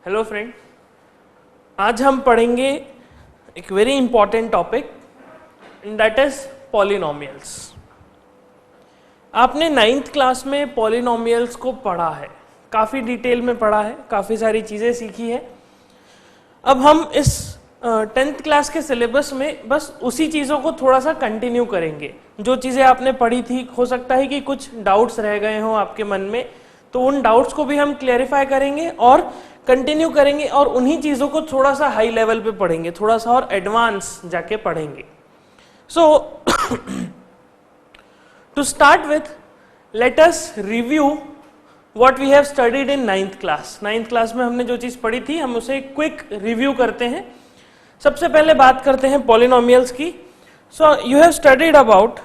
Hello friend, आज हम पढ़ेंगे एक very important topic that is polynomials. आपने 9th क्लास में पॉलिनोमियल्स को पढ़ा है, काफ़ी डिटेल में पढ़ा है, काफ़ी सारी चीज़ें सीखी है। अब हम इस 10th क्लास के सिलेबस में बस उसी चीज़ों को थोड़ा सा कंटिन्यू करेंगे। जो चीज़ें आपने पढ़ी थी, हो सकता है कि कुछ डाउट्स रह गए हों आपके मन में, तो उन डाउट्स को भी हम क्लेरिफाई करेंगे और कंटिन्यू करेंगे और उन्हीं चीज़ों को थोड़ा सा हाई लेवल पे पढ़ेंगे, थोड़ा सा और एडवांस जाके पढ़ेंगे। So to start with, let us review what we have studied in 9th class. 9th class में हमने जो चीज़ पढ़ी थी, हम उसे क्विक रिव्यू करते हैं। सबसे पहले बात करते हैं पॉलिनोमियल्स की। So you have studied about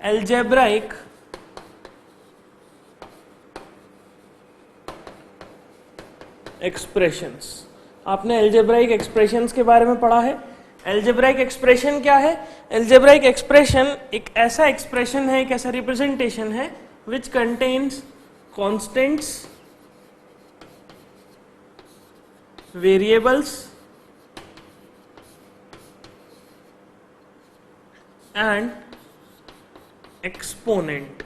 algebraic expressions. आपने एल्जेब्राइक एक्सप्रेशंस के बारे में पढ़ा है। एल्जेब्राइक एक्सप्रेशन क्या है? एल्जेब्राइक एक्सप्रेशन एक ऐसा एक्सप्रेशन है, एक ऐसा रिप्रेजेंटेशन है which contains constants, variables and exponent.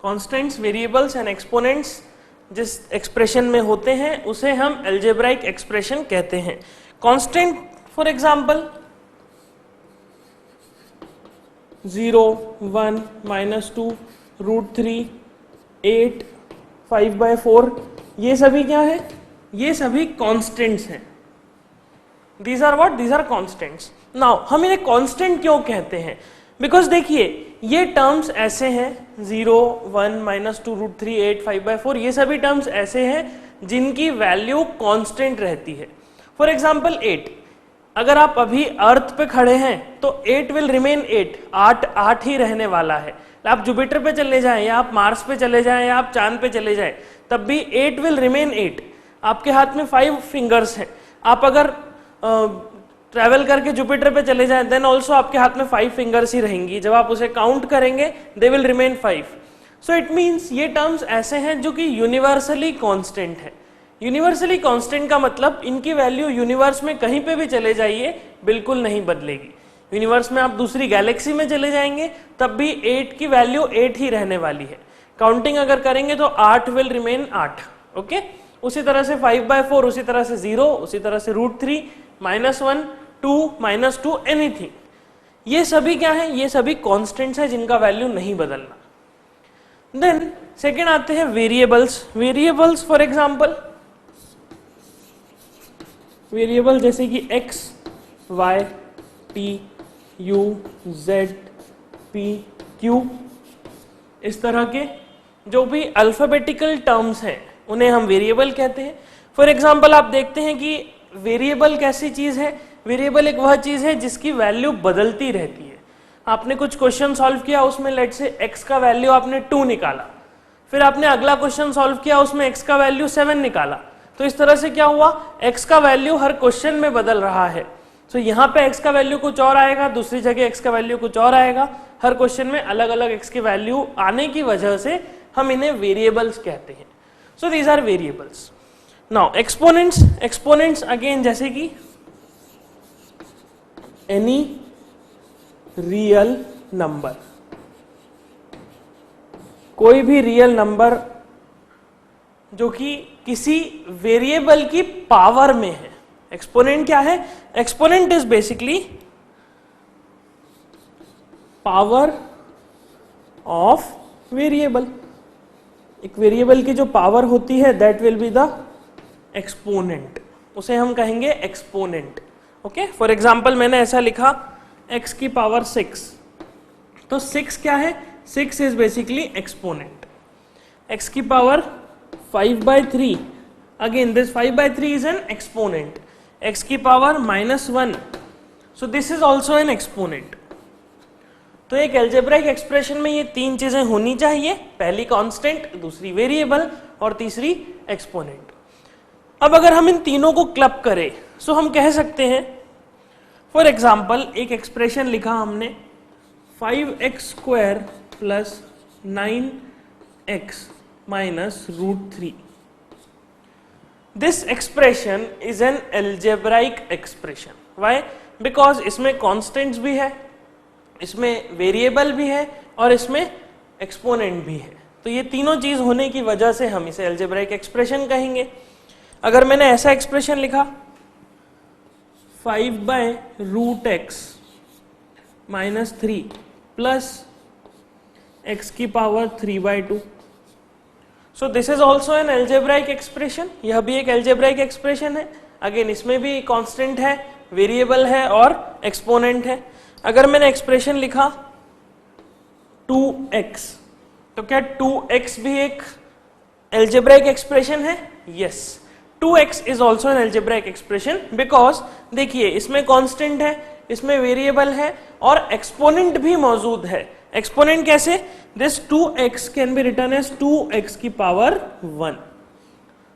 Constants, variables and exponents जिस एक्सप्रेशन में होते हैं उसे हम एल्जेब्राइक एक्सप्रेशन कहते हैं। कांस्टेंट फॉर एग्जांपल 0, 1, -2, √3, 8, 5/4, ये सभी क्या है? ये सभी कांस्टेंट्स हैं। These are what? These are constants. Now हम इन्हें कांस्टेंट क्यों कहते हैं? बिकॉज देखिए, ये टर्म्स ऐसे हैं, 0, 1, -2, √3, 8, 5/4, ये सभी टर्म्स ऐसे हैं जिनकी वैल्यू कांस्टेंट रहती है। फॉर एग्जाम्पल 8, अगर आप अभी अर्थ पे खड़े हैं तो 8 विल रिमेन 8, 8 ही रहने वाला है। आप जुपिटर पे चले जाएं या आप मार्स पे चले जाएं या आप चांद पे चले जाएं, तब भी 8 विल रिमेन 8। आपके हाथ में 5 फिंगर्स हैं। आप अगर ट्रैवल करके जुपिटर पे चले जाएं, देन ऑल्सो आपके हाथ में 5 फिंगर्स ही रहेंगी। जब आप उसे काउंट करेंगे, they will remain 5। So it means ये टर्म्स ऐसे हैं जो कि यूनिवर्सली कांस्टेंट है। यूनिवर्सली कांस्टेंट का मतलब इनकी वैल्यू यूनिवर्स में कहीं पे भी चले जाइए बिल्कुल नहीं बदलेगी। यूनिवर्स में आप दूसरी गैलेक्सी में चले जाएंगे तब भी 8 की वैल्यू 8 ही रहने वाली है। काउंटिंग अगर करेंगे तो 8 विल रिमेन 8। ओके, उसी तरह से 5/4, उसी तरह से 0, उसी तरह से √3, -1, 2, -2, एनीथिंग। ये सभी क्या है? ये सभी कांस्टेंट्स हैं जिनका वैल्यू नहीं बदलना। देन सेकेंड आते हैं variables. Variables for example, variable जैसे कि x, y, t, u, z, p, q, इस तरह के जो भी अल्फाबेटिकल टर्म्स हैं उन्हें हम वेरिएबल कहते हैं। फॉर एग्जांपल आप देखते हैं कि वेरिएबल कैसी चीज है? वेरिएबल एक वह चीज है जिसकी वैल्यू बदलती रहती है। आपने कुछ क्वेश्चन सॉल्व किया, उसमें लेट से x का वैल्यू आपने 2 निकाला, फिर आपने अगला क्वेश्चन सॉल्व किया, उसमें x का वैल्यू 7 निकाला। तो इस तरह से क्या हुआ? x का वैल्यू हर क्वेश्चन में बदल रहा है। तो यहाँ पे x का वैल्यू कुछ और आएगा, दूसरी जगह x का वैल्यू कुछ और आएगा। हर क्वेश्चन में अलग अलग x की वैल्यू आने की वजह से हम इन्हें वेरिएबल्स कहते हैं। So these are variables. Now exponents. Exponents again जैसे कि एनी रियल नंबर, कोई भी रियल नंबर जो कि किसी वेरिएबल की पावर में है। एक्सपोनेंट क्या है? Exponent is basically power of variable. एक वेरिएबल की जो पावर होती है that will be the exponent, उसे हम कहेंगे एक्सपोनेंट। ओके, फॉर एग्जाम्पल मैंने ऐसा लिखा x की पावर 6, तो 6 क्या है? 6 इज बेसिकली एक्सपोनेंट। x की power 5/3, again this 5/3 is an exponent. x की power -1, so this is also N exponent. तो एक एल्जेब्राइक एक्सप्रेशन में ये 3 चीजें होनी चाहिए, पहली कांस्टेंट, दूसरी वेरिएबल और तीसरी एक्सपोनेंट। अब अगर हम इन तीनों को क्लब करें, सो हम कह सकते हैं, फॉर एग्जाम्पल एक एक्सप्रेशन लिखा हमने 5x² + 9x minus root 3. This expression is an algebraic expression. Why? Because इसमें constants भी है, इसमें वेरिएबल भी है और इसमें एक्सपोनेंट भी है. तो ये तीनों चीज होने की वजह से हम इसे algebraic expression कहेंगे. अगर मैंने ऐसा एक्सप्रेशन लिखा 5/√x minus 3 plus x की power 3/2. So this is also an algebraic expression. यह भी एक algebraic expression है. अगेन इसमें भी कांस्टेंट है, वेरिएबल है और एक्सपोनेंट है. अगर मैंने एक्सप्रेशन लिखा 2x, तो क्या 2x भी एक algebraic expression है? Yes. 2x is also an algebraic expression because देखिए इसमें कांस्टेंट है, इसमें वेरिएबल है और एक्सपोनेंट भी मौजूद है. एक्सपोनेंट कैसे? This 2x can be written as 2x की पावर 1.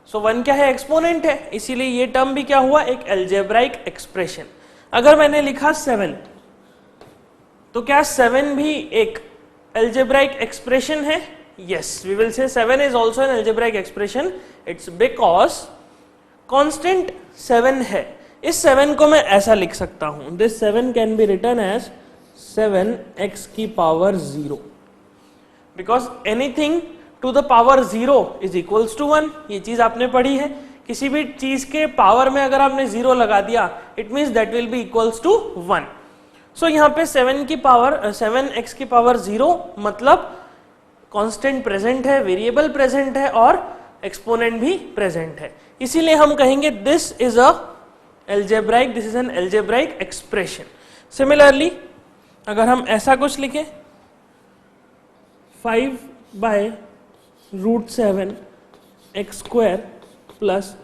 सो 1 क्या है? एक्सपोनेंट है, इसीलिए ये टर्म भी क्या हुआ? एक algebraic एक्सप्रेशन. अगर मैंने लिखा 7, तो क्या 7 भी एक algebraic एक्सप्रेशन है? Yes, we will say 7 is also an algebraic expression. It's because constant 7 है. इस 7 को मैं ऐसा लिख सकता हूं. This 7 can be written as 7x की power 0. Because anything to the power 0 is equals to 1. ये चीज आपने पढ़ी है. किसी भी चीज के पावर में अगर आपने 0 लगा दिया, it means that will be equals to 1. So यहाँ पे 7x की पावर 0 मतलब कांस्टेंट प्रेजेंट है, वेरिएबल प्रेजेंट है और एक्सपोनेंट भी प्रेजेंट है. इसीलिए हम कहेंगे this is an algebraic expression. Similarly अगर हम ऐसा कुछ लिखें 5/√7 x² plus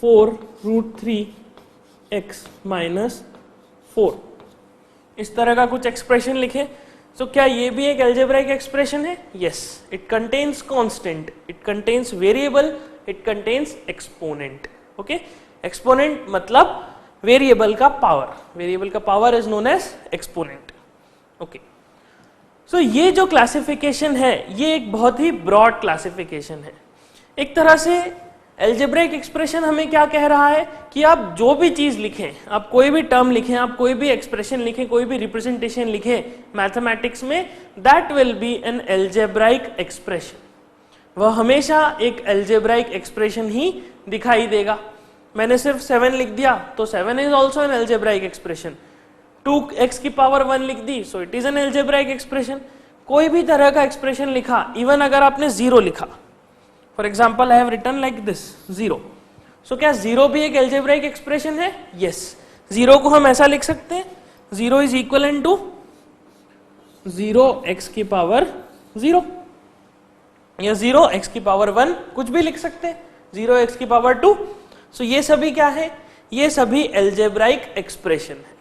4√3x minus 4, इस तरह का कुछ एक्सप्रेशन लिखें, तो क्या ये भी एक algebraic एक्सप्रेशन है? Yes, it contains constant, it contains variable, it contains exponent. Okay, exponent मतलब वेरिएबल का पावर. वेरिएबल का power is known as exponent. Okay, so ये जो क्लासिफिकेशन है ये एक बहुत ही ब्रॉड क्लासिफिकेशन है. एक तरह से algebraic एक्सप्रेशन हमें क्या कह रहा है कि आप जो भी चीज लिखें, आप कोई भी टर्म लिखें, आप कोई भी एक्सप्रेशन लिखें, कोई भी रिप्रेजेंटेशन लिखें मैथमेटिक्स में, that will be an algebraic expression. वह हमेशा एक algebraic एक्सप्रेशन ही दिखाई देगा. मैंने सिर्फ 7 लिख दिया तो 7 is also an algebraic expression. 2x की पावर 1 लिख दी, so it is an algebraic expression. कोई भी तरह का एक्सप्रेशन लिखा, इवन अगर आपने 0 लिखा, for example I have written like this 0, so क्या 0 भी एक algebraic एक्सप्रेशन है? यस. 0 को हम ऐसा लिख सकते हैं, 0 इज इक्वल टू 0x की पावर 0 या 0x की पावर 1, कुछ भी लिख सकते हैं, 0x की पावर 2. सो ये सभी क्या है? ये सभी algebraic एक्सप्रेशन है.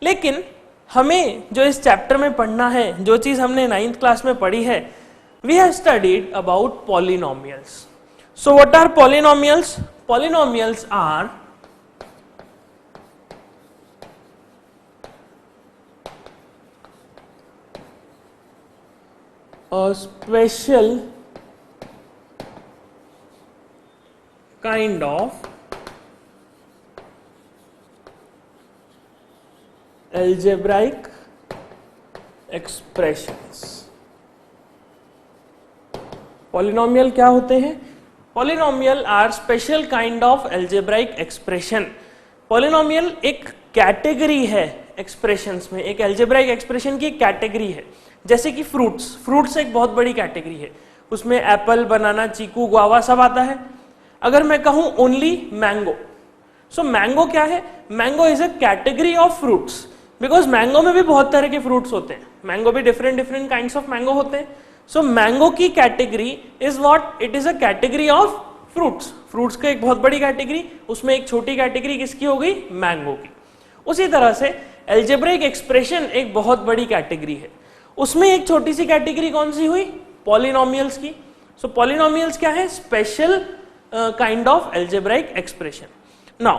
लेकिन हमें जो इस चैप्टर में पढ़ना है, जो चीज हमने 9th क्लास में पढ़ी है, we have studied about polynomials. So what are polynomials? Polynomials are a special kind of algebraic expressions. Polynomial क्या होते हैं? Polynomial are special kind of algebraic expression. Polynomial एक कैटेगरी है एक्सप्रेशंस में, एक algebraic एक्सप्रेशन की एक कैटेगरी है. जैसे कि फ्रूट्स एक बहुत बड़ी कैटेगरी है, उसमें एप्पल, बनाना, चीकू, गुआवा सब आता है. अगर मैं कहूं ओनली मैंगो, सो मैंगो क्या है? Mango is a category of fruits, because mango में भी बहुत तरह के फ्रूट्स होते हैं. मैंगो भी डिफरेंट काइंड्स ऑफ मैंगो होते हैं. सो मैंगो की category is what? It is a category of fruits. Fruits का एक बहुत बड़ी कैटेगरी, उसमें एक छोटी कैटेगरी किसकी हो गई? मैंगो की. उसी तरह से algebraic एक्सप्रेशन एक बहुत बड़ी कैटेगरी है, उसमें एक छोटी सी कैटेगरी कौन सी हुई? पॉलिनोमियल्स की. सो पॉलिनोमियल्स क्या है? Special kind of algebraic expression. Now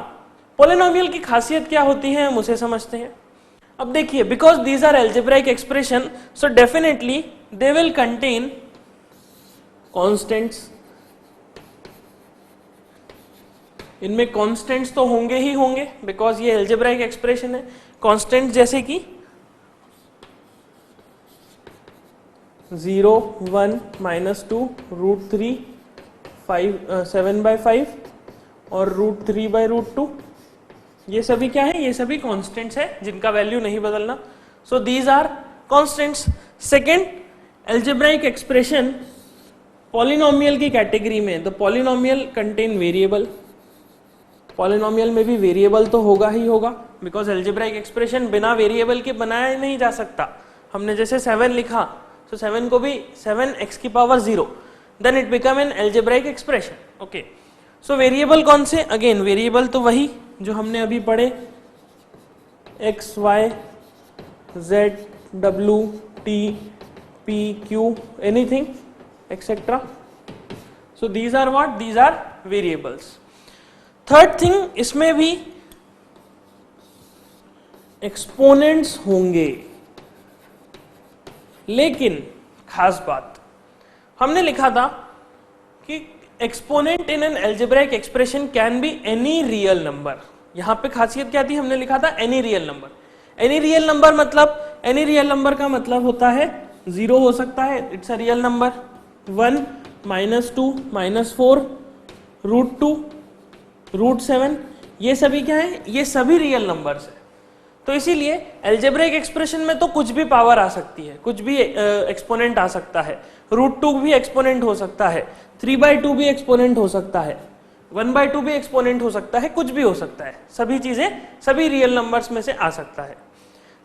polynomial की खासियत क्या होती है हम उसे समझते हैं. अब देखिए, because these are algebraic expression, so definitely they will contain constants, इनमें कॉन्स्टेंट्स तो होंगे ही होंगे बिकॉज ये एल्जेब्राइक एक्सप्रेशन है। कॉन्स्टेंट्स जैसे कि 0, 1, -2, √3, 7/5 और √3/√2, ये सभी क्या है? ये सभी कॉन्स्टेंट्स है जिनका वैल्यू नहीं बदलना। So these are constants. Second, algebraic expression polynomial की कैटेगरी में, the polynomial contain variable. Polynomial में भी वेरिएबल तो होगा ही होगा बिकॉज एल्जेब्राइक एक्सप्रेशन बिना वेरिएबल के बनाया नहीं जा सकता। हमने जैसे 7 लिखा तो 7 को भी 7x⁻0, then it become an algebraic expression. Okay, so variable कौन से? अगेन वेरिएबल तो वही जो हमने अभी पढ़े, x, y, z, w, t, p, q, anything, etc. So these are what? These are variables. Third thing, इसमें भी एक्सपोनेंट्स होंगे, लेकिन खास बात हमने लिखा था कि exponent in an algebraic expression can be any real number. यहां पे खासियत क्या थी? हमने लिखा था any real number. Any real number मतलब, एनी रियल नंबर का मतलब होता है 0 हो सकता है, इट्स अ रियल नंबर, 1, -2, -4, √2, √7, ये सभी क्या है? ये सभी रियल नंबर्स है। तो इसीलिए एल्जेब्राइक एक्सप्रेशन में तो कुछ भी पावर आ सकती है, कुछ भी एक्सपोनेंट आ सकता है, √2 भी एक्सपोनेंट हो सकता है, 3/2 भी एक्सपोनेंट हो सकता है, 1/2 भी एक्सपोनेंट हो सकता है, कुछ भी हो सकता है, सभी चीजें सभी रियल नंबर्स में से आ सकता है।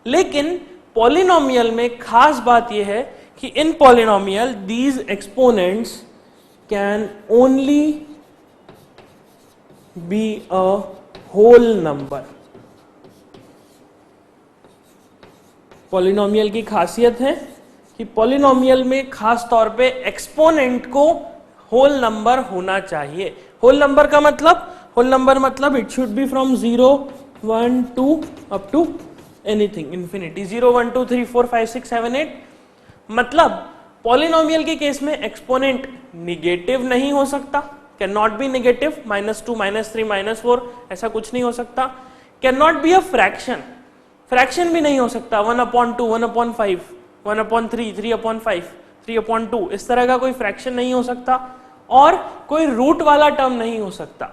लेकिन पॉलिनोमियल में खास बात यह है कि इन polynomial these exponents can only be a whole number. Polynomial की खासियत है कि पॉलिनोमियल में खास तौर पे एक्सपोनेंट को होल नंबर होना चाहिए। होल नंबर का मतलब, होल नंबर मतलब it should be from 0, 1, 2 up to anything infinity, 0, 1, 2, 3, 4, 5, 6, 7, 8। मतलब पॉलिनोमियल के केस में एक्सपोनेंट निगेटिव नहीं हो सकता, कैन नॉट बी निगेटिव, -2, -3, -4 ऐसा कुछ नहीं हो सकता। Can not be a fraction, fraction भी नहीं हो सकता, 1/2, 1/5, 1/3, 3/5, 3/2, इस तरह का कोई फ्रैक्शन नहीं हो सकता। और कोई रूट वाला टर्म नहीं हो सकता,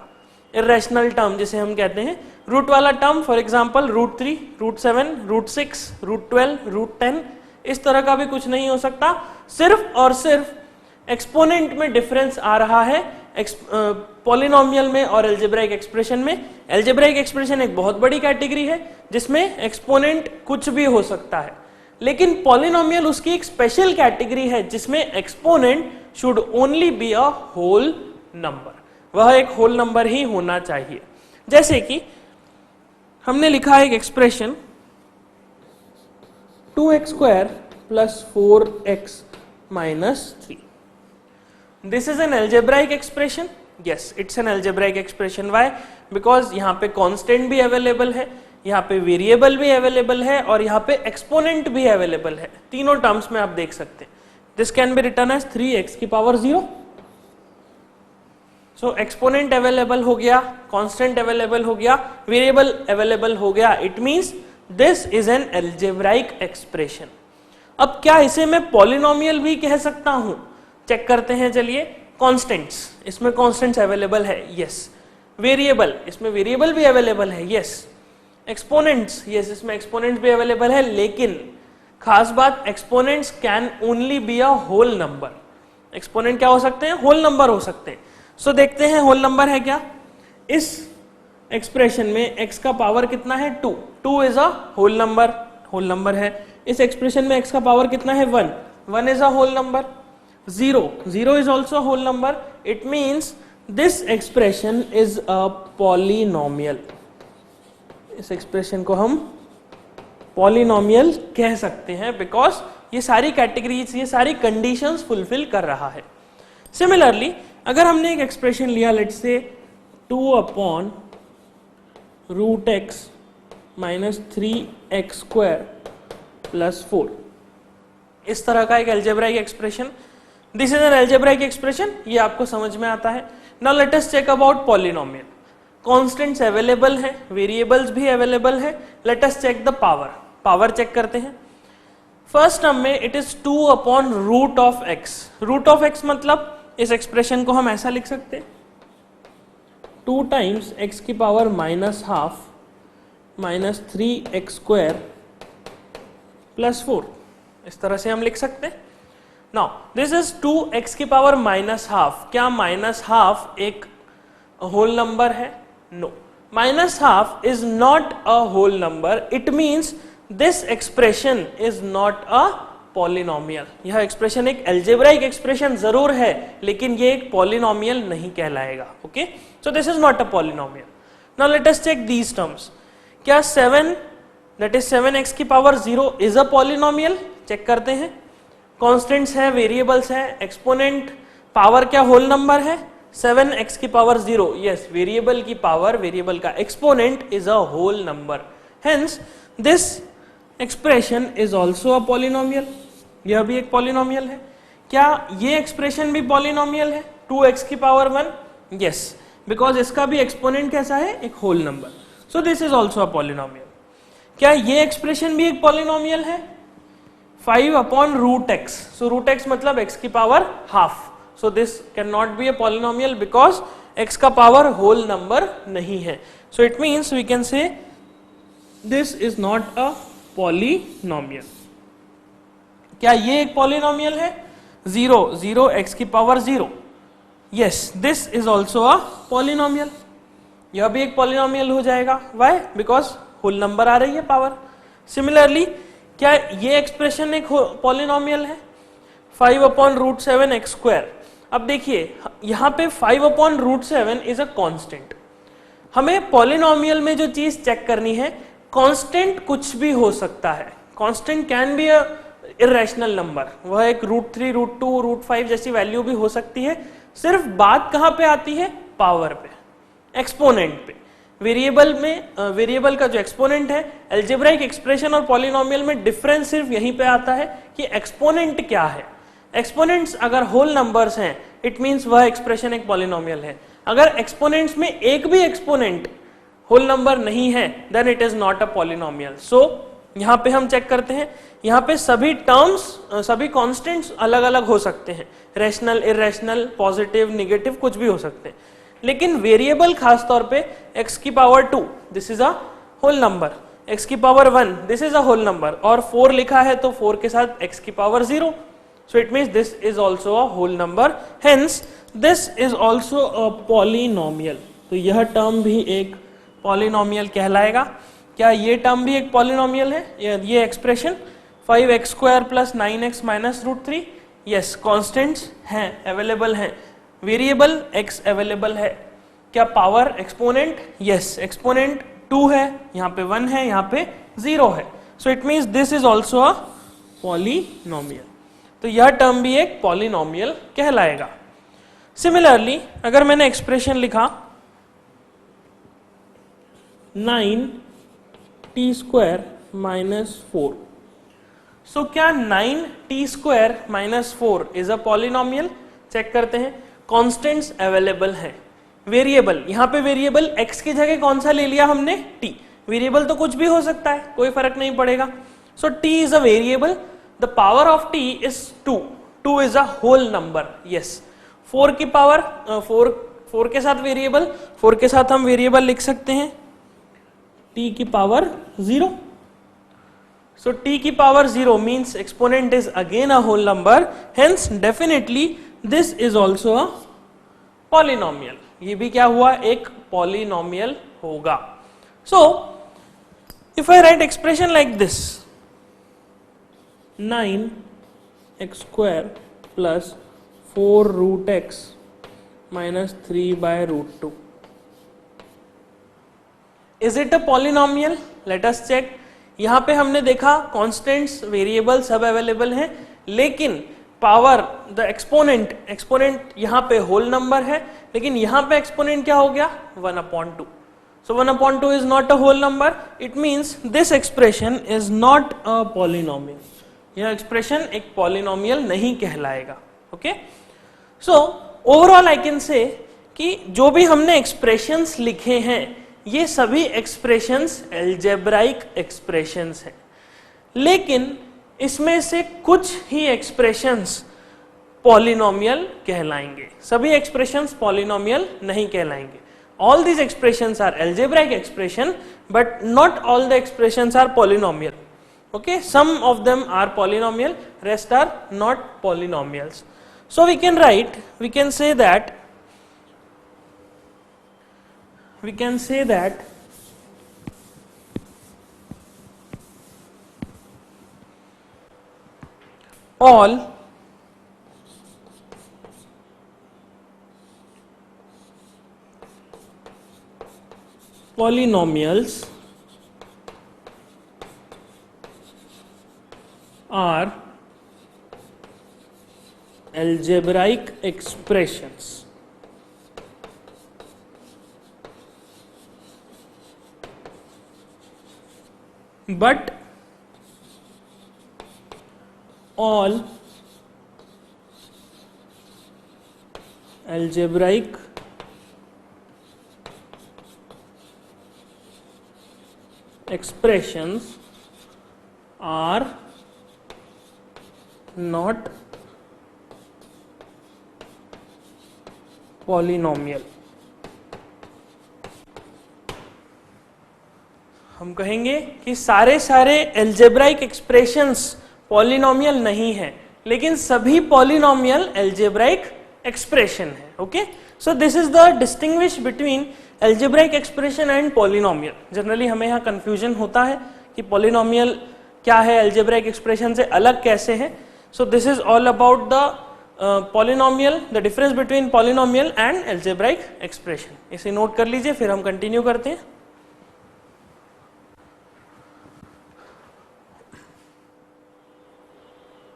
इरेशनल टर्म जिसे हम कहते हैं, रूट वाला टर्म, फॉर एग्जांपल √3, √7, √6, √12, √10, इस तरह का भी कुछ नहीं हो सकता। सिर्फ और सिर्फ एक्सपोनेंट में डिफरेंस आ रहा है पॉलिनोमियल में और एल्जेब्राइक एक्सप्रेशन में। एल्जेब्राइक एक्सप्रेशन एक बहुत बड़ी कैटेगरी है जिसमें एक्सपोनेंट कुछ भी हो सकता है, लेकिन पॉलिनोमियल उसकी एक स्पेशल कैटेगरी है जिसमें exponent should only be a whole number, वह एक होल नंबर ही होना चाहिए। जैसे कि हमने लिखा है एक expression 2x² + 4x - 3। This is an algebraic expression. Yes, it's an algebraic expression. Why? Because यहाँ पे constant भी available है, यहाँ पे वेरिएबल भी अवेलेबल है और यहाँ पे एक्सपोनेंट भी अवेलेबल है, तीनों टर्म्स में आप देख सकते हैं। This can be written as 3x⁻0। So exponent available हो गया, कांस्टेंट अवेलेबल हो गया, वेरिएबल अवेलेबल हो गया, it means this is an algebraic expression. अब क्या इसे मैं पॉलिनोमियल भी कह सकता हूं? चेक करते हैं, चलिए। कांस्टेंट्स, इसमें कांस्टेंट्स अवेलेबल है, यस। वेरिएबल, इसमें वेरिएबल भी अवेलेबल है, यस। एक्सपोनेंट्स, यस, इसमें एक्सपोनेंट्स भी अवेलेबल है, लेकिन खास बात, exponents can only be a whole number. Exponent क्या हो सकते हैं? होल नंबर हो सकते हैं। सो देखते हैं होल नंबर है क्या। इस एक्सप्रेशन में x का पावर कितना है? 2। 2 is a whole number, whole number है। इस एक्सप्रेशन में x का पावर कितना है? 1। 1 is a whole number. 0 is also whole number. It means this expression is a polynomial. इस एक्सप्रेशन को हम पॉलिनोमियल कह सकते हैं बिकॉज ये सारी कैटेगरीज, ये सारी कंडीशंस फुलफिल कर रहा है। सिमिलरली अगर हमने एक एक्सप्रेशन लिया, लेट्स से 2/√x - 3x² + 4, इस तरह का एक algebraic expression, this is an algebraic expression, ये आपको समझ में आता है। Now let us check about polynomial. Constants available है, वेरिएबल्स भी अवेलेबल है। Let us check the power, power check करते हैं। फर्स्ट टर्म में it is 2 upon root of x. Root of x मतलब इस एक्सप्रेशन को हम ऐसा लिख सकते हैं 2 टाइम्स एक्स की power minus half minus 3x square plus 4, इस तरह से हम लिख सकते हैं। नाउ दिस इज 2x की पावर माइनस हाफ। क्या माइनस हाफ एक होल नंबर है? No, minus half is not a whole number. It means this expression is not a polynomial. यह एक्सप्रेशन एक एल्जेब्राइक एक्सप्रेशन जरूर है, लेकिन ये एक पॉलिनोमियल नहीं कहलाएगा। Okay, so this is not a polynomial. Now let us check these terms. क्या 7 दैट इज 7x की power 0 is a polynomial? Check करते हैं। कॉन्स्टेंट्स है, वेरिएबल्स है, एक्सपोनेंट, पावर क्या होल नंबर है? 7x की पावर 0, यस, वेरिएबल की पावर, वेरिएबल का exponent is a whole number, hence this expression is also a polynomial. यह भी एक पॉलिनोमियल है। क्या ये एक्सप्रेशन भी पॉलिनोमियल है 2x की पावर 1? यस, बिकॉज इसका भी एक्सपोनेंट कैसा है? एक whole number, so this is also a polynomial. क्या ये एक्सप्रेशन भी एक पॉलिनोमियल है 5 upon root x? So root x मतलब x की power half, so this can not be a polynomial because x का पावर होल नंबर नहीं है। So it means we can say this is not a polynomial. क्या ये एक polynomial है? 0 x की power 0, yes, this is also a polynomial. यह भी एक पॉलिनोमियल हो जाएगा। व्हाई? बिकॉज होल नंबर आ रही है पावर। सिमिलरली क्या ये एक्सप्रेशन एक पॉलिनोमियल है 5 अपॉन रूट 7 एक्स स्क्वायर? अब देखिए यहां पे 5 upon root 7 is a constant. हमें पॉलिनोमियल में जो चीज चेक करनी है, कांस्टेंट कुछ भी हो सकता है। Constant can be a irrational number, वह एक रूट 3, रूट 2, रूट 5 जैसी वैल्यू भी हो सकती है। सिर्फ बात कहां पे आती है? पावर पे, एक्सपोनेंट पे। वेरिएबल में वेरिएबल का जो एक्सपोनेंट है, एल्जेब्राइक एक्सप्रेशन और पॉलिनोमियल में डिफरेंस सिर्फ यहीं पे आता है कि एक्सपोनेंट क्या है। एक्सपोनेंट्स अगर होल नंबर्स हैं, इट मींस वह एक्सप्रेशन एक पॉलिनोमियल है। अगर एक्सपोनेंट्स में एक भी एक्सपोनेंट होल नंबर नहीं है, then it is not a polynomial. सो यहां पे हम चेक करते हैं, यहां पे सभी टर्म्स, सभी कांस्टेंट्स अलग अलग हो सकते हैं, रैशनल, इरेशनल, पॉजिटिव, निगेटिव, कुछ भी हो सकते हैं। लेकिन वेरिएबल खास तौर पे x की power 2 this is a whole number, x की power 1 this is a whole number, और 4 लिखा है तो 4 के साथ x की power 0, so it means this is also a whole number, hence this is also a polynomial. तो यह टर्म भी एक पॉलिनोमियल कहलाएगा। क्या ये टर्म भी एक पॉलिनोमियल है? ये expression 5x square plus 9x minus root 3, yes, constants हैं, अवेलेबल हैं, वेरिएबल x अवेलेबल है। क्या पावर एक्सपोनेंट? यस, एक्सपोनेंट 2 है, यहाँ पे 1 है, यहाँ पे 0 है, so it means this is also a polynomial. तो यह टर्म भी एक पॉलिनोमियल कहलाएगा। सिमिलरली अगर मैंने एक्सप्रेशन लिखा 9t स्क्वायर माइनस 4, सो क्या 9t square minus 4 is a polynomial? Check करते हैं। कॉन्स्टेंट्स अवेलेबल हैं, वेरिएबल, यहां पे वेरिएबल x की जगह कौन सा ले लिया हमने? t। वेरिएबल तो कुछ भी हो सकता है, कोई फर्क नहीं पड़ेगा। So t is a variable, the power of t is 2, 2 is a whole number, yes. 4 की पावर 4 के साथ वेरिएबल, 4 के साथ हम वेरिएबल लिख सकते हैं t की पावर 0। So t की power 0 means exponent is again a whole number, hence definitely this is also a polynomial. ये भी क्या हुआ? एक polynomial होगा। So if I write expression like this 9x square plus 4 root x minus 3 by root 2, is it a polynomial? Let us check. यहां पे हमने देखा कॉन्स्टेंट्स, वेरिएबल सब अवेलेबल हैं, लेकिन पावर, द एक्सपोनेंट यहां पे होल नंबर है, लेकिन यहां पे एक्सपोनेंट क्या हो गया? 1/2। So 1/2 is not a whole number, it means this expression is not a polynomial. यह एक्सप्रेशन एक पॉलिनोमियल नहीं कहलाएगा। Okay, so overall I can say कि जो भी हमने एक्सप्रेशंस लिखे हैं ये सभी एक्सप्रेशंस एल्जेब्राइक एक्सप्रेशंस हैं, लेकिन इसमें से कुछ ही एक्सप्रेशंस पॉलिनोमियल कहलाएंगे, सभी एक्सप्रेशंस पॉलिनोमियल नहीं कहलाएंगे. All these expressions are algebraic expression but not all the expressions are polynomial. Okay, some of them are polynomial, rest are not polynomials. So we can write, we can say that all polynomials are algebraic expressions. But all algebraic expressions are not polynomial. हम कहेंगे कि सारे algebraic expressions polynomial नहीं है, लेकिन सभी polynomial algebraic expression है. Okay, so this is the distinguish between algebraic expression and polynomial. Generally हमें यहाँ कंफ्यूजन होता है कि पॉलिनोमियल क्या है, एल्जेब्राइक एक्सप्रेशन से अलग कैसे है. So this is all about the polynomial, the difference between polynomial and algebraic expression. इसे नोट कर लीजिए, फिर हम कंटिन्यू करते हैं.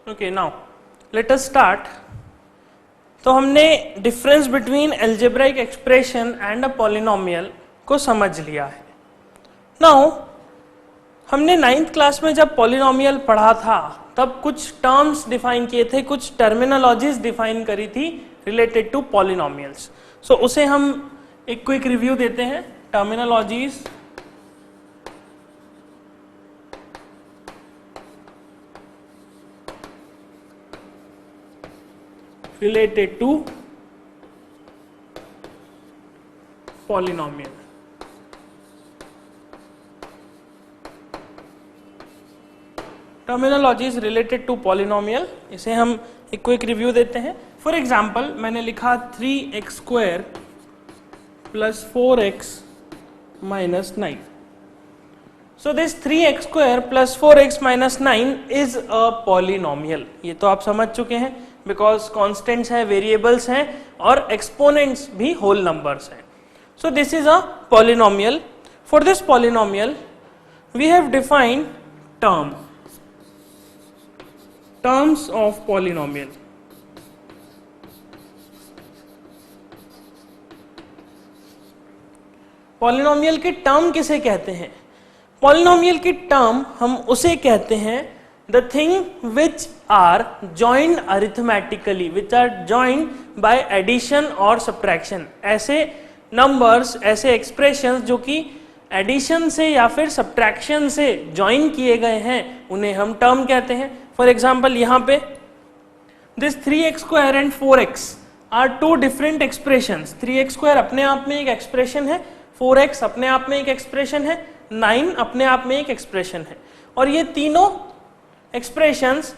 Okay, now let us start. तो हमने difference between algebraic expression and a polynomial को समझ लिया है. नाउ हमने 9th क्लास में जब पॉलिनोमियल पढ़ा था तब कुछ टर्म्स डिफाइन किए थे, कुछ टर्मिनोलॉजीज डिफाइन करी थी रिलेटेड टू पॉलिनोमियल्स. सो उसे हम एक क्विक रिव्यू देते हैं. Terminologies related to polynomial. Terminologies related to polynomial, इसे हम एक क्विक रिव्यू देते हैं. फॉर एग्जाम्पल मैंने लिखा 3x² plus 4x minus 9. So this 3x² plus 4x minus 9 is a polynomial. ये तो आप समझ चुके हैं बिकॉज कॉन्स्टेंट्स हैं, वेरिएबल्स हैं और एक्सपोनेंट्स भी होल नंबर्स हैं. So this is a polynomial. For this polynomial we have defined terms of polynomial. Polynomial के टर्म किसे कहते हैं? पॉलिनोमियल की टर्म हम उसे कहते हैं the thing which are joined arithmetically, which are joined by addition or subtraction. ऐसे नंबर्स, ऐसे एक्सप्रेशंस जो कि एडिशन से या फिर सब्ट्रैक्शन से ज्वाइन किए गए हैं, उन्हें हम टर्म कहते हैं. फॉर एग्जाम्पल यहाँ पे this 3x² and 4x are two different expressions. 3x² अपने आप में एक एक्सप्रेशन है, 4x अपने आप में एक एक्सप्रेशन है, 9 अपने आप में एक एक्सप्रेशन है. और ये तीनों एक्सप्रेशंस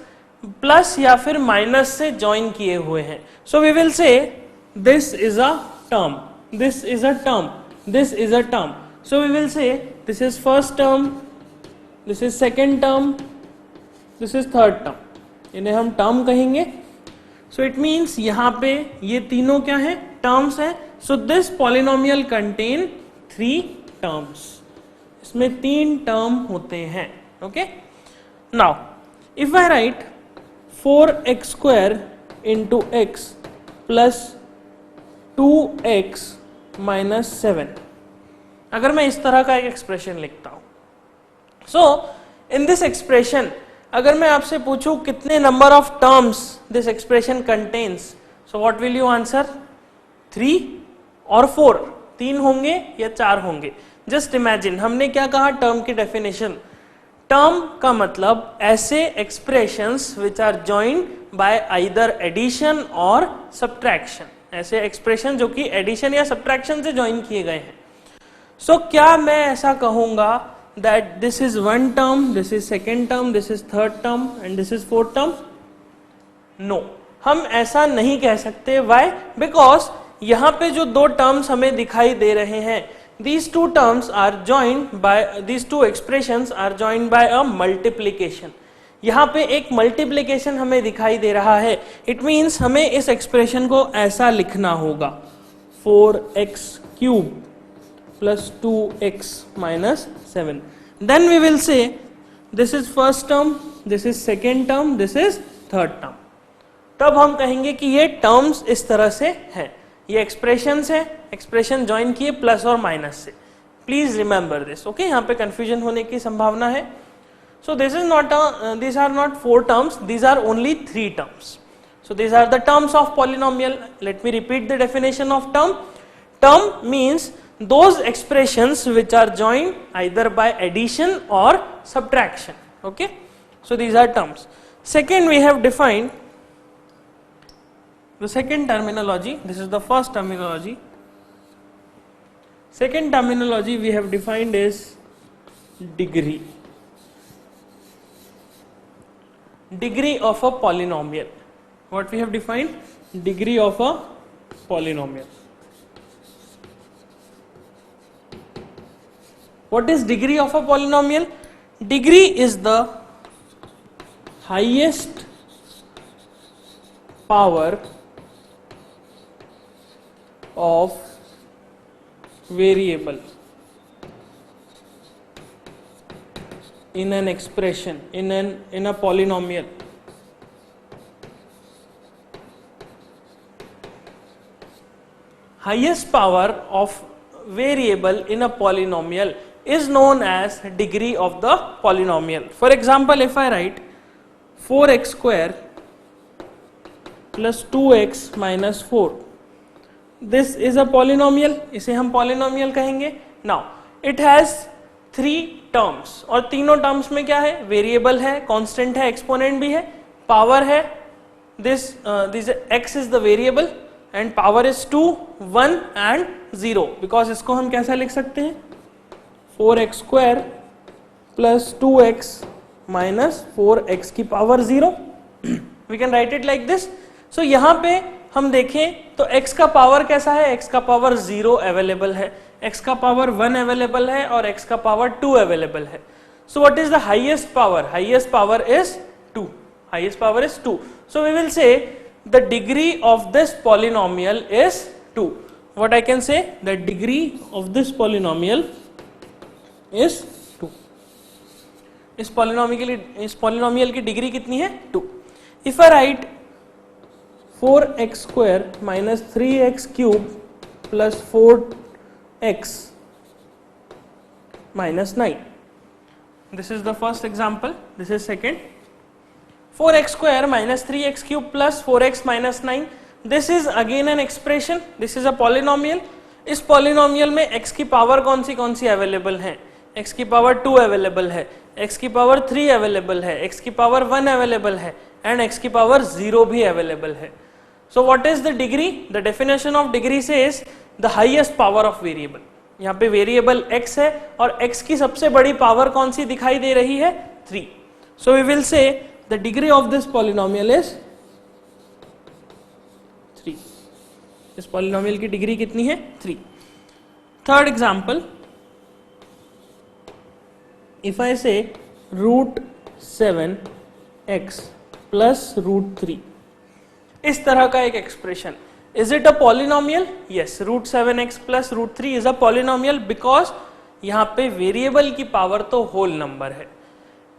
प्लस या फिर माइनस से ज्वाइन किए हुए हैं. So we will say this is a term, this is a term, this is a term. So we will say this is first term, this is second term, this is third term. इन्हें हम term कहेंगे. So it means यहाँ पे ये तीनों क्या है? Terms है. So this polynomial contain 3 terms. इसमें 3 term होते हैं. Okay? Now, if I write 4x² into x plus 2x minus 7. अगर मैं इस तरह का एक एक्सप्रेशन लिखता हूं, सो इन दिस एक्सप्रेशन अगर मैं आपसे पूछूं कितने number of terms this expression contains, so what will you answer? 3 और 4, 3 होंगे या 4 होंगे? जस्ट इमेजिन, हमने क्या कहा टर्म की डेफिनेशन? टर्म का मतलब ऐसे expressions which are joined by either addition और सब्ट्रैक्शन, ऐसे एक्सप्रेशन जो कि एडिशन या सब्ट्रैक्शन से ज्वाइन किए गए हैं। सो क्या मैं ऐसा कहूंगा that this is one term, this is second term, this is third term and this is fourth term? No, हम ऐसा नहीं कह सकते। Why? Because यहाँ पे जो दो terms हमें दिखाई दे रहे हैं, these two terms are joined by, these two expressions are joined by a multiplication। यहाँ पे एक multiplication हमें दिखाई दे रहा है। It means हमें इस expression को ऐसा लिखना होगा 4x cube plus 2x minus 7. Then we will say this is first term, this is second term, this is third term. तब हम कहेंगे कि ये terms इस तरह से हैं, ये expressions हैं, expression join किए प्लस और माइनस से। Please remember this, okay? यहाँ पे confusion होने की संभावना है। So this is not a, these are not 4 terms, these are only 3 terms. So these are the terms of polynomial. Let me repeat the definition of term. Term means those expressions which are joined either by addition or subtraction. Okay, so these are terms. Second, we have defined the second terminology. This is the first terminology. Second terminology we have defined is degree. Degree of a polynomial. What we have defined? Degree of a polynomial. What is degree of a polynomial? Degree is the highest power of variable in an expression, in a polynomial. Highest power of variable in a polynomial is known as degree of the polynomial. For example, if I write 4x square plus 2x minus 4, this is a polynomial, इसे हम polynomial कहेंगे. Now it has 3 terms और तीनों terms में क्या है? Variable है, constant है, exponent भी है, power है. This x is the variable and power is 2, 1 and 0, because इसको हम कैसा लिख सकते हैं? 4x square plus 2x minus 4x की power 0. We can write it like this. So यहाँ पे हम देखें तो x का पावर कैसा है? x का पावर 0 अवेलेबल है, x का पावर 1 अवेलेबल है और x का पावर 2 अवेलेबल है. So what is the highest power? Highest power is 2. Highest power is 2. So we will say the degree of this polynomial is 2. What I can say? The degree of this polynomial is 2. इस polynomial की degree कितनी है? 2. If I write 4x square minus 3x cube plus 4x minus 9. This is the first example. This is second. 4x square minus 3x cube plus 4x minus 9. This is again an expression. This is a polynomial. इस polynomial में x की power कौन सी available है? x की power 2 available है, x की power 3 available है, x की पावर 1 अवेलेबल है एंड x की पावर 0 भी अवेलेबल है. So what is the degree? The definition of degree says the highest power of variable. यहाँ पे वेरिएबल x है और x की सबसे बड़ी पावर कौन सी दिखाई दे रही है? 3. So we will say the degree of this polynomial is 3. इस polynomial की डिग्री कितनी है? 3. Third example, if I say root 7x plus root 3, इस तरह का एक expression, is it a polynomial? Yes, root 7x plus root 3 is a polynomial because यहाँ पे वेरिएबल की पावर तो होल नंबर है.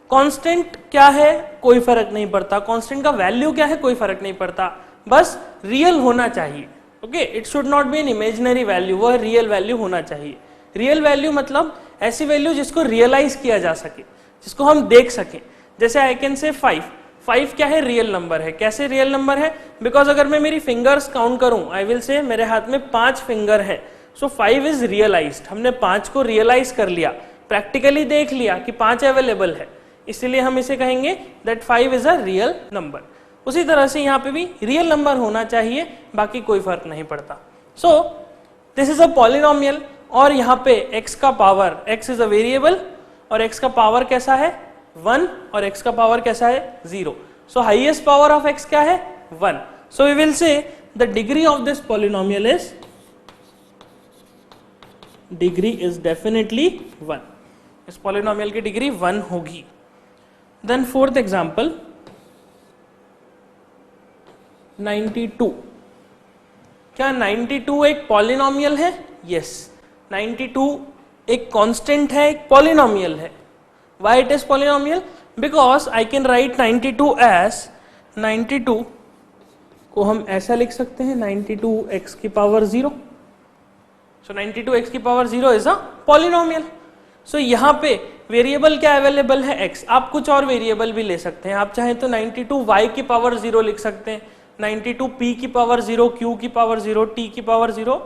कांस्टेंट क्या है? कोई फर्क नहीं पड़ता. कांस्टेंट का वैल्यू क्या है? कोई फर्क नहीं पड़ता. बस रियल होना चाहिए. Okay, it should not be an imaginary value, वह रियल वैल्यू होना चाहिए. रियल वैल्यू मतलब ऐसी वैल्यू जिसको रियलाइज किया जा सके, जिसको हम देख सकें. जैसे आई कैन से 5, 5 क्या है, रियल नंबर है। कैसे रियल नंबर है? बिकॉज अगर मैं मेरी फिंगर्स काउंट करूं, आई विल से मेरे हाथ में 5 फिंगर है, सो 5 इज रियलाइज्ड। हमने 5 को रियलाइज कर लिया, प्रैक्टिकली देख लिया कि 5 अवेलेबल है, इसीलिए हम इसे कहेंगे that 5 is a real number. उसी तरह से यहाँ पे भी रियल नंबर होना चाहिए, बाकी कोई फर्क नहीं पड़ता। सो दिस इज अ पॉलिनोमियल, और यहाँ पे x का power, x is a variable, और x का पावर कैसा है 1, और x का पावर कैसा है 0। So highest power of x क्या है 1। So we will say the degree of this polynomial is, degree is definitely 1। इस पॉलिनोमियल की डिग्री 1 होगी। Then fourth example 92। क्या 92 एक पॉलिनोमियल है? यस, 92 एक कांस्टेंट है, एक पॉलिनोमियल है। Why it is polynomial? Because I can write 92 as, 92 को हम ऐसा लिख सकते हैं 92x की पावर 0। सो 92x की पावर 0 इज अ पॉलिनोमियल। सो यहाँ पे वेरिएबल क्या अवेलेबल है x, आप कुछ और वेरिएबल भी ले सकते हैं। आप चाहें तो 92y की पावर 0 लिख सकते हैं, 92p की पावर 0, q की पावर 0, t की पावर 0,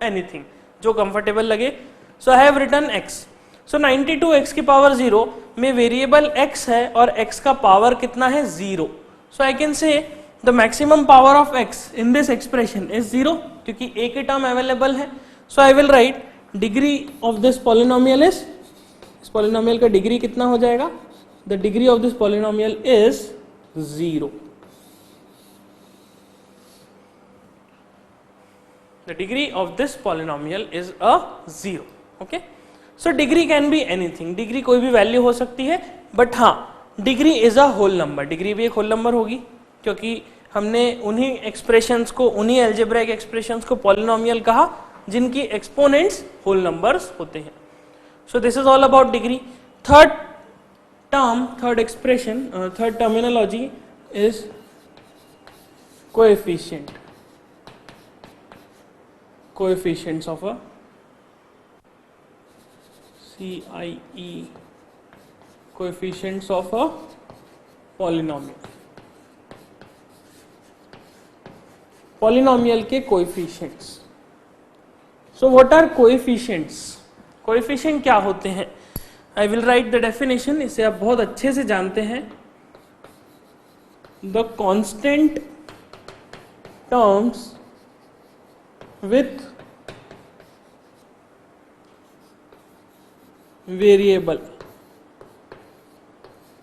एनीथिंग जो कंफर्टेबल लगे। So I have written x। So 92x की पावर 0 में वेरिएबल x है और x का पावर कितना है 0। So I can say the maximum power of x in this expression is 0, क्योंकि एक ही टर्म अवेलेबल है। So I will write degree of this polynomial is, इस पॉलिनोमियल का डिग्री कितना हो जाएगा, the degree of this polynomial is 0। The degree of this polynomial is a 0. Okay? So degree can be anything. Degree कोई भी value हो सकती है, बट हाँ degree is a whole number. Degree भी एक होल नंबर होगी, क्योंकि हमने उन्हीं एक्सप्रेशंस को, उन्हीं एल्जेब्राइक एक्सप्रेशंस को पॉलिनोमियल कहा जिनकी एक्सपोनेंट्स होल नंबर्स होते हैं। So this is all about degree. Third term, third expression, third terminology is coefficient, coefficients of a CIE, coefficients of a polynomial, polynomial के coefficients। so what are coefficients? coefficient क्या होते हैं? I will write the definition, इसे आप बहुत अच्छे से जानते हैं। the constant terms with variable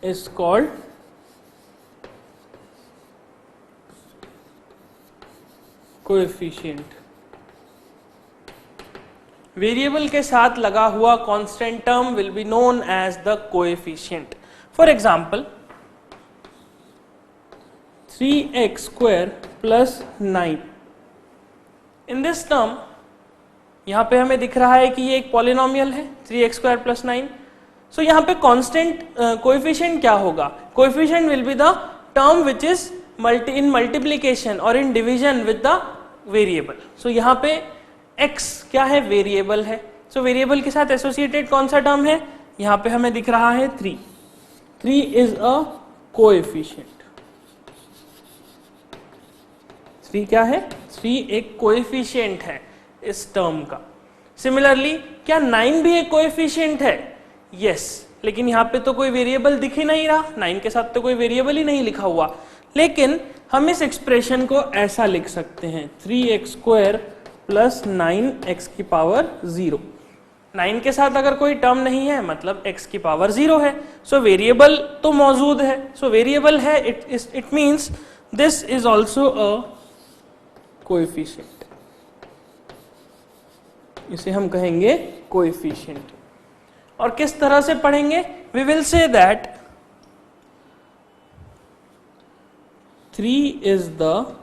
is called coefficient। Variable के साथ लगा हुआ constant term will be known as the coefficient. For example 3x square plus 9, in this term यहाँ पे हमें दिख रहा है कि ये एक पॉलिनोमियल है 3x स्क्वायर प्लस 9। सो यहाँ पे कांस्टेंट कोएफिशिएंट क्या होगा? Coefficient will be the term which is in multiplication और in division with the variable. So यहाँ पे x क्या है? वेरिएबल है। सो वेरिएबल के साथ एसोसिएटेड कौन सा टर्म है? यहाँ पे हमें दिख रहा है 3। 3 इज अ कोएफिशिएंट। 3 क्या है? 3 एक कोएफिशिएंट है इस टर्म का। सिमिलरली क्या 9 भी एक कोएफिशिएंट है? यस, लेकिन यहाँ पे तो कोई वेरिएबल दिख ही नहीं रहा, 9 के साथ तो कोई वेरिएबल ही नहीं लिखा हुआ। लेकिन हम इस एक्सप्रेशन को ऐसा लिख सकते हैं 3x स्क्वायर प्लस 9x की पावर 0। 9 के साथ अगर कोई टर्म नहीं है मतलब x की पावर 0 है। सो वेरिएबल तो मौजूद है। सो वेरिएबल है, it means this is also a coefficient. इसे हम कहेंगे कोएफिशिएंट। और किस तरह से पढ़ेंगे? We will say that 3 is the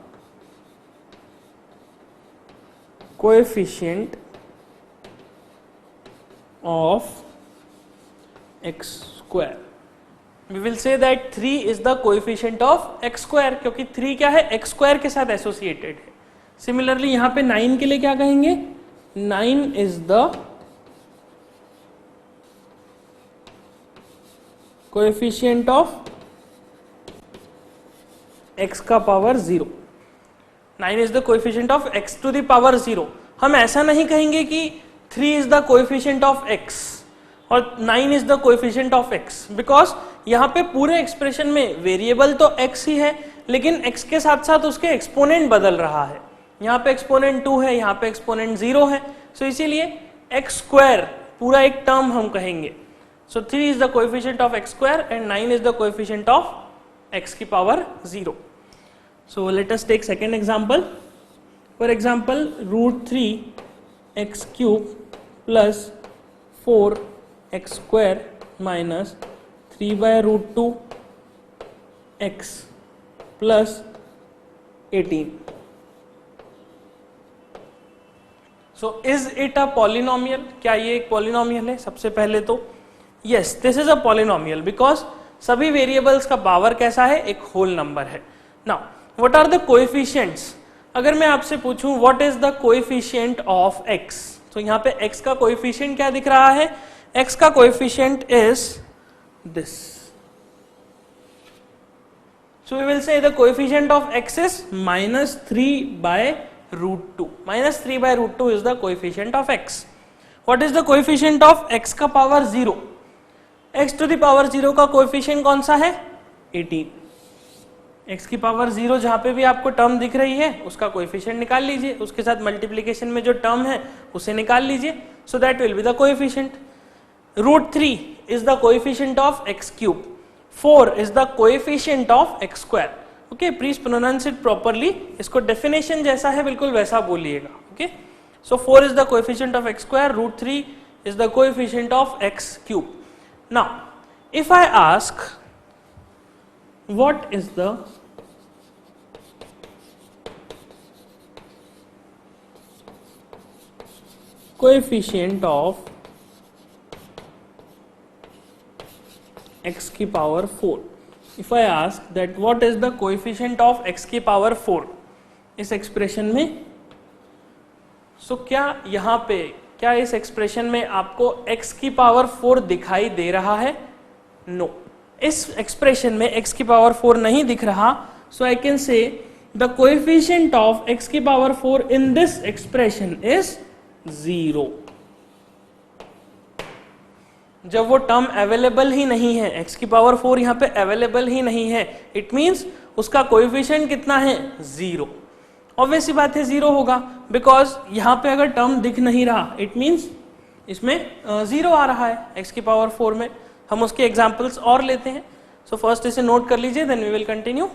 coefficient of x square. We will say that 3 is the coefficient of x square, क्योंकि 3 क्या है? x स्क्वायर के साथ एसोसिएटेड है। सिमिलरली यहाँ पे 9 के लिए क्या कहेंगे? 9 is the coefficient of x का power 0। 9 is the coefficient of x to the power 0। हम ऐसा नहीं कहेंगे कि 3 is the coefficient of x और 9 is the coefficient of x, because यहाँ पे पूरे एक्सप्रेशन में वेरिएबल तो x ही है, लेकिन x के साथ साथ उसके एक्सपोनेंट बदल रहा है। यहाँ पे एक्सपोनेंट 2 है, यहाँ पे एक्सपोनेंट 0 है, सो इसीलिए x स्क्वायर पूरा एक टर्म हम कहेंगे। So 3 is the coefficient of x square and 9 is the coefficient of x की power 0। So let us take second example. For example √3 x cube plus 4x square minus 3/√2 x plus 18। So is it a polynomial? क्या ये एक polynomial है? सबसे पहले तो yes, this is a polynomial because सभी variables का पावर कैसा है? एक होल नंबर है। Now what are the coefficients? अगर मैं आपसे पूछूं what is the coefficient of x, तो यहाँ पे x का कोएफिशिएंट क्या दिख रहा है? x का coefficient is this. So we will say the coefficient of x is -3/√2. -3/√2 is the coefficient of x. What is the coefficient of x का power 0? x to the power 0 का coefficient कौन सा है? 18. x की power 0 जहां पे भी आपको टर्म दिख रही है उसका coefficient निकाल लीजिए, उसके साथ मल्टीप्लीकेशन में जो टर्म है उसे निकाल लीजिए, so that will be the coefficient. √3 is the coefficient of x cube. 4 is the coefficient of x square. Okay, please pronounce it properly. इसको definition जैसा है बिल्कुल वैसा बोलिएगा. Okay, so 4 is the coefficient of x square. √3 is the coefficient of x cube. Now, if I ask what is the coefficient of x की power 4, if I ask that what is the coefficient of x की power 4 इस expression में, सो क्या यहाँ पे क्या इस expression में आपको x की पावर 4 दिखाई दे रहा है? नो, इस एक्सप्रेशन में x की पावर 4 नहीं दिख रहा, so I can say the coefficient of x की power 4 in this expression is 0। जब वो टर्म अवेलेबल ही नहीं है, x की पावर 4 यहाँ पे अवेलेबल ही नहीं है, इट मींस उसका कोएफिशिएंट कितना है? 0। ऑब्वियस सी बात है 0 होगा, बिकॉज यहाँ पे अगर टर्म दिख नहीं रहा इट मींस इसमें 0 आ रहा है x की पावर 4 में। हम उसके एग्जांपल्स और लेते हैं। सो फर्स्ट इसे नोट कर लीजिए, देन वी विल कंटिन्यू।